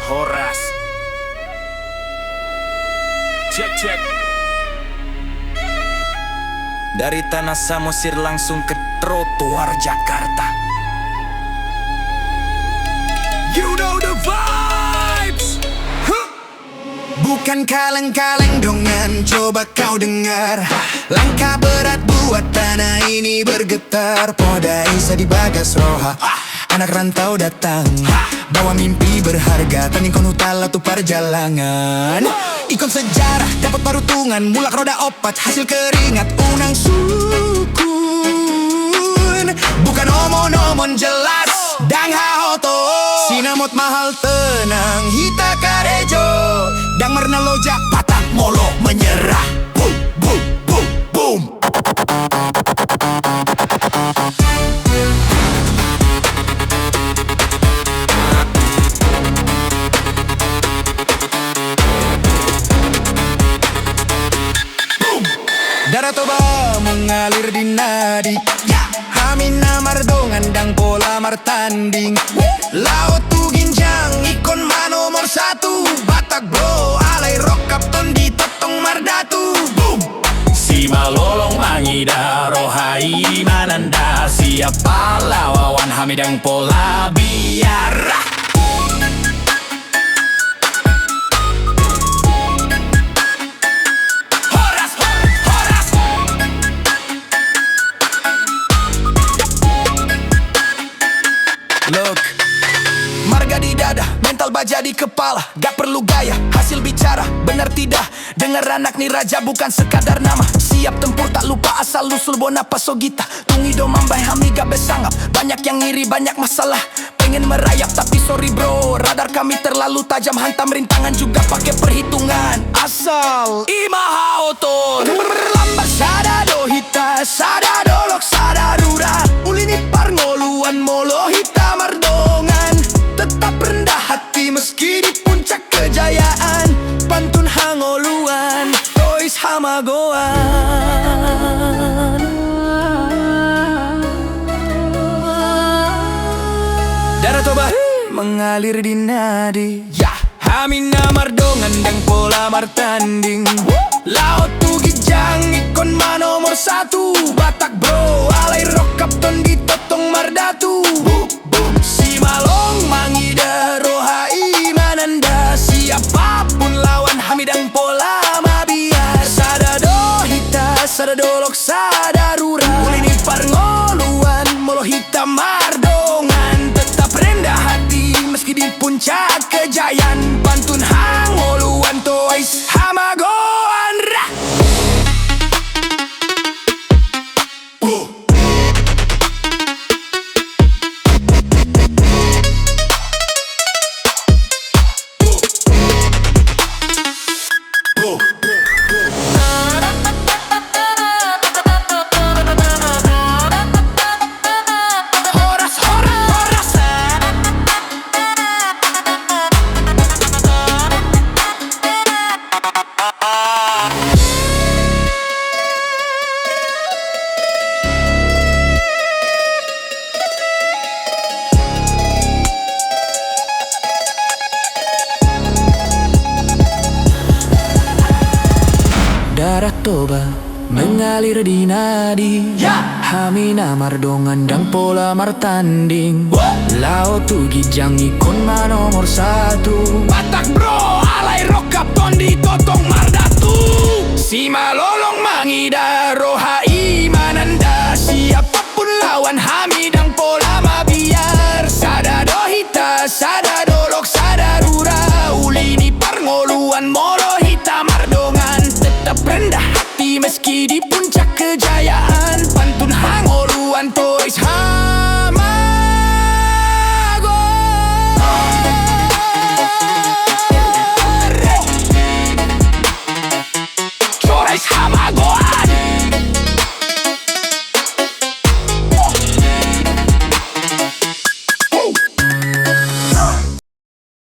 Horas. Cek cek. Dari Tanah Samosir langsung ke trotoar Jakarta. You know the vibes. Bukan kaleng-kaleng dongan, coba kau dengar. Langkah berat buat tanah ini bergetar. Poda Isa di Bagas Roha, anak rantau datang, bawa mimpi berharga. Taningkon hutala tu perjalanan. Ikon sejarah, dapat parutungan. Mulak roda opat, hasil keringat unang sukun. Bukan omon-omon jelas, dang haoto. Sinamot mahal tenang, hita karejo. Dang merna lojak, patang molo menyerah. Boom, boom, boom, boom. Darah Toba mengalir di nadi, Hamina Mardongan dang pola martanding. Laut tu ginjang ikon manomor satu. Batak bro alai rock kapton di totong mardatu. Boom. Si malolong mangida rohai mananda. Siapa lawan hamidang pola biara. Look, marga di dada, mental baja di kepala. Gak perlu gaya, hasil bicara, benar tidak. Dengar anak nih raja bukan sekadar nama. Siap tempur tak lupa asal usul bona pasogita. Tungido mambai hamiga besangap. Banyak yang ngiri, banyak masalah. Pengen merayap tapi sorry bro, radar kami terlalu tajam. Hantam rintangan juga pakai perhitungan. Asal Imaha oton lambat sadado hita, sadadolok sadarura. Ulini parngoluan molo hita mardongan. Tetap rendah hati meski di puncak kejayaan. Pantun hangoluan, tois hamagoan. Darah Toba mengalir di nadi, Hamina Mardongan dan pola martanding. Laut tu gijang ikon manomor satu. Batak bro alai rock kapton di totong mardatu. Si malong mangida rohai mananda. Siapapun lawan hamidang pola mabiar. Sadado hita sadadolok sadarura. Ulini parngoluan molo hita mardongan. Tetap rendah hati meski di puncak kejayaan. Pantun hangoluan tois hamagoan rah. Darah Toba mengalir di nadi, Hamina Mardongan dan pola martanding. Laut tu gijang ikon manomor satu. Batak bro alai rock kapton di totong mardatu. Si malolong mangida rohai